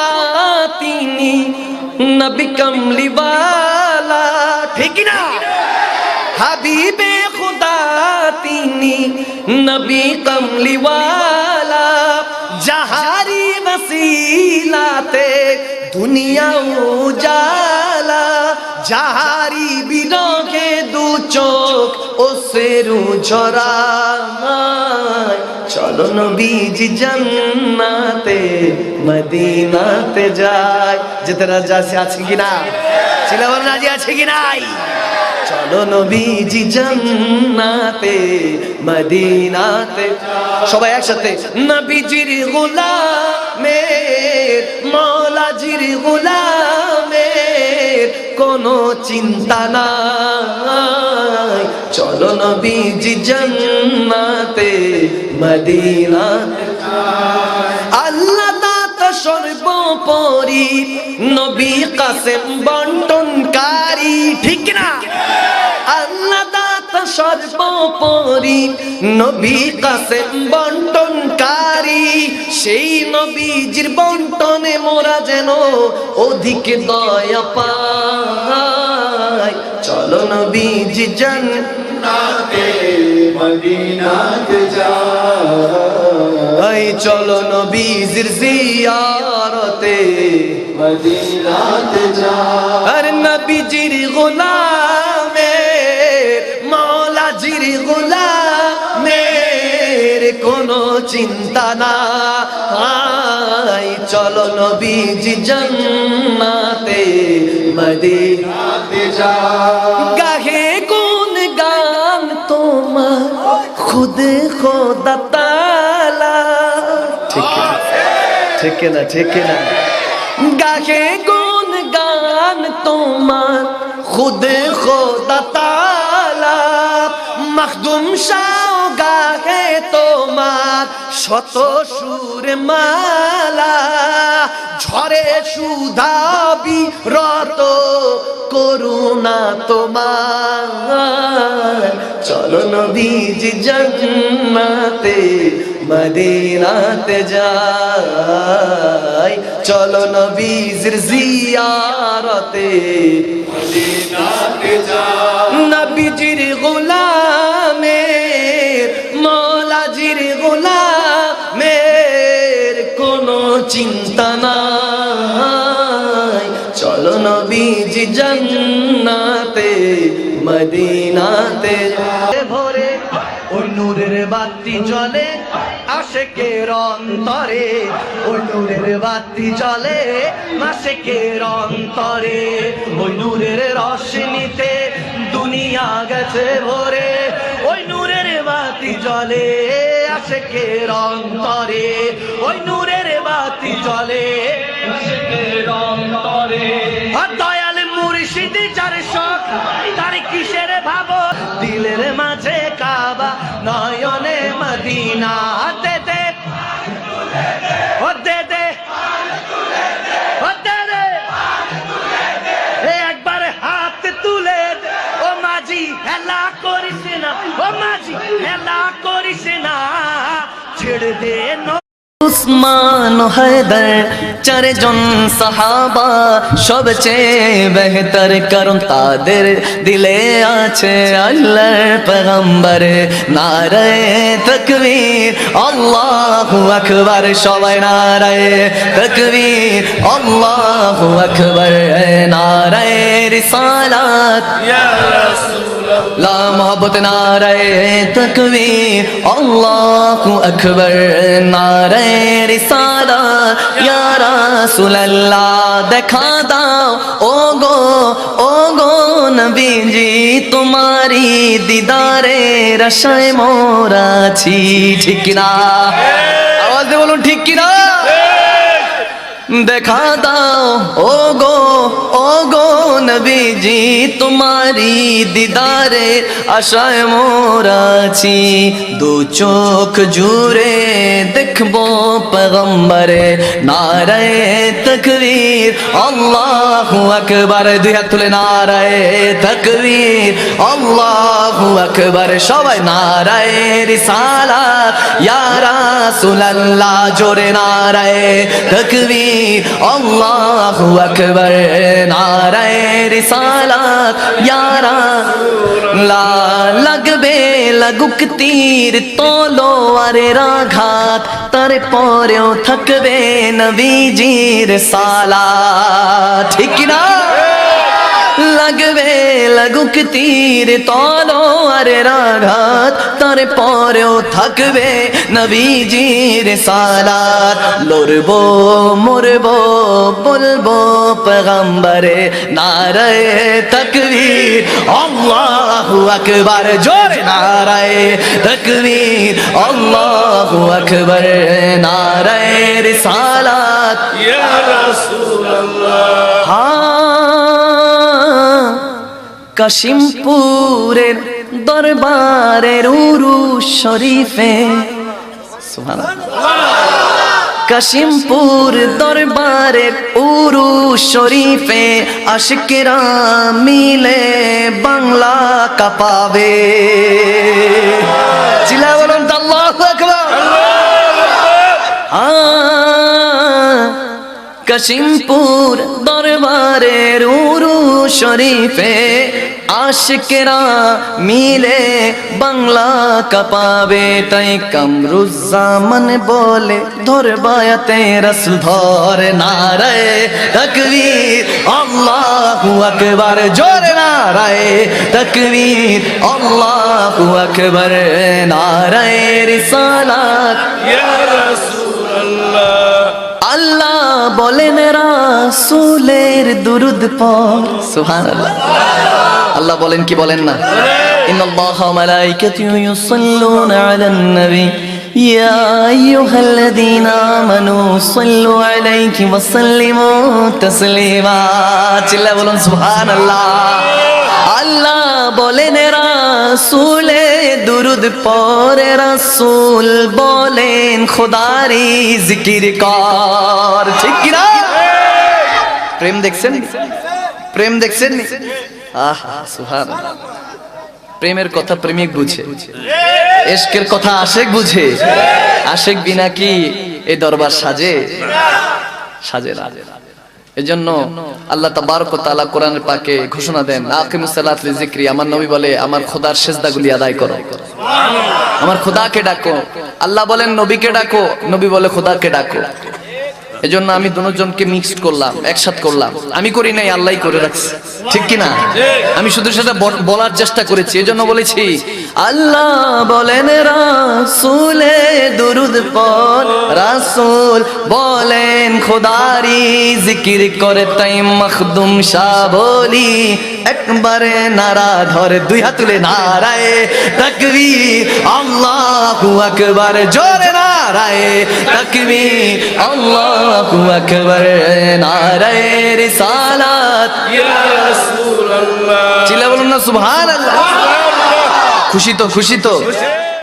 खुदा तीनी नबी कमली वाला ठीक ना हबीबे खुदा तीनी नबी कमली वाला जहारी वसीलाते दुनिया उजाला जहारी बिरोगे दू चोख उससे रू झरा चलो नबीजी जन्नते मदीनाते जाए जितना जासे আছে কি না চিলাবার রাজি আছে কি নাই চলো নবীজি জান্নাতে মদিনাতে সবাই একসাথে নবীজির গোলামের মওলাজির গোলামের কোনো চিন্তা নাই চলো নবীজি জান্নাতে মদিনাতে আল্লাহ দাতা সর্বোপরি নবী কাসেম বন্টনকারী ঠিক না আল্লাহ দাতা সর্বোপরি নবী কাসেম বন্টনকারী সেই নবীজির বন্টনে মোরা যেন অধিক দয়া পাই চলো নবীজি জান্নাতে মদিনাতে যাই চলো নবীজির জিয়ারতে মদিনাতে যাই আরে নবীজির গোলামের মওলাজির গোলামের কোনো চিন্তা নাই চলো নবীজি জান্নাতে মদিনাতে যাই গাহে কোন গান তোমার খুদ খোদা তাআলা ঠিক না ঠিক না গাহে কোন গান তোমার খুদ খোদা তাআলা মখদুম শাহ গাহে তোমার শত সুর মালা ঝরে সুধাবি রত করুণা তোমার চলো নবীজি জান্নাতে মদিনাতে যাই চলো নবীজির জিয়ারতে মদিনাতে যাই নবীজির গোলামের মওলাজির গোলামের কোনো চিন্তা নাই চলো নবীজি জান্নাতে মদিনাতে ভোরে ওই নূরের বাতি জ্বলে আশিকের অন্তরে ওই নূরের বাতি জ্বলে আশিকের অন্তরে ওই নূরের রোশনীতে দুনিয়া গেছে ভরে ওই নূরের বাতি জ্বলে আশিকের অন্তরে ওই নূরের বাতি জ্বলে আশিকের অন্তরে দয়াল মুর্শিদ যার শখ তার কিসের ভাবো দিলের মাঝে কাবা নয়নে মদিনা দে দে ও দে দে ও দে দে একবার হাত তুলে দে ও মাঝি হেলা করিস না ও মাঝি হেলা করিস না ছেড়ে দে উসমান হায়দার চারজন সাহাবা সবচেয়ে বেহতর কারণ তাদের দিলে আছে আল্লাহর পয়গম্বর নারে তাকবীর আল্লাহু আকবার সবাই নারে তাকবীর আল্লাহু আকবার নারে রিসালাত ইয়া রাসূলুল্লাহ লা মোহব্বত নারে তাকবীর আল্লাহু আকবার নারে রিসালাত ইয়া রাসূলুল্লাহ দেখা দাও ও গো নবীজি তোমারি দিদারে আশায় মোরা আছি ঠিক না আওয়াজ দিয়ে বলুন ঠিক কি না দেখা দাও ও গো নবীজি তোমারি দিদারে আশায় মোরাছি দু চোখ জুড়ে দেখবো পয়গম্বরে নারায়ে তাকবীর আল্লাহু আকবার দুই হাত তুলে নারায়ে তাকবীর আল্লাহু আকবার সবাই নারায়ে রিসালাত ইয়া রাসূলুল্লাহ জোরে নারায়ে তাকবীর আল্লাহু আকবার নারায়ে রিসালাত ইয়া রাসূলুল্লাহ লাগবে লাগুক তীর তলোয়ারের আঘাত তার পরেও থাকবে নবীজির সালাত ঠিক না লাগবে লাগুক তীর তলোয়ারের আঘাত তার পরেও থাকবে নবীজির সালাত লড়বো মরবো বলবো পয়গম্বরে নারায়ে তাকবীর আল্লাহু আকবার জোরে নারায়ে তাকবীর আল্লাহু আকবার নারায়ে রিসালাত ইয়া রাসূলুল্লাহ কাশিমপুরের দরবারের উরুস শরীফে সুবহানাল্লাহ কাশিমপুর দরবারের উরুস শরীফে আশিকেরা মিলে বাংলা কাঁপাবে চিল্লায়ে বলুন আল্লাহু আকবার কাশিমপুর দরবারের উরুস শরীফে আশিকেরা মিলে বাংলা কাঁপাবে তাই কামরুজ্জামান বলে ধরবায়াতে রাসূল ধর নারায়ে তাকবীর আল্লাহু আকবার জোরে নারায়ে তাকবীর আল্লাহু আকবার নারায়ে রিসালাত ইয়া রাসূলুল্লাহ আল্লাহ বলেন রাসূলের দুরূদ পড় সুবহানাল্লাহ আল্লাহ বলেন কি বলেন না ইন্নাল্লাহা ওয়া মালাইকাতুহু ইউসাল্লুনা আলান নবী ইয়া আইয়ুহাল্লাযীনা আমানু সাল্লু আলাইহি ওয়া সাল্লিমু তাসলিমা চিল্লা বলুন সুবহানাল্লাহ আল্লাহ বলেন রাসূলে দুরূদ পড়ে রাসূল বলেন খোদারি জিকির কর ঠিক কি না প্রেম দেখছেন প্রেম দেখছেন আহা সুবহানাল্লাহ প্রেমের কথা প্রেমিক বুঝে ইশকের কথা আশিক বুঝে আশিক বিনা কি এই দরবার সাজে সাজে না এজন্য আল্লাহ তাবারক ওয়া তাআলা কোরআনের পাকে ঘোষণা দেন আকিমুস সালাত লিযিকরি আমার নবী বলে আমার খোদার সিজদাগুলি আদায় করো সুবহানাল্লাহ আমার খোদাকে ডাকো আল্লাহ বলেন নবীকে ডাকো নবী বলে খোদাকে ডাকো এজন্য আমি দুজনকে মিক্সড করলাম একসাথে করলাম আমি করি নাই আল্লাহই করে রাখছে ঠিক কি না আমি শুধু সেটা বলার চেষ্টা করেছি এজন্য বলেছি আল্লাহ বলেন রাসূলে দুরূদ পড় রাসূল বলেন খোদারি জিকির করে তাই মখদুম শাহ বলি একবারে নারা ধরে দুই হাত তুলে নারায়ে তাকবীর আল্লাহু আকবার জোরে নারায়ে তাকবীর আল্লাহু আকবার নারায়ে রিসালাত ইয়া রাসূলুল্লাহ চিল্লা বলুন না সুবহানাল্লাহ খুশি তো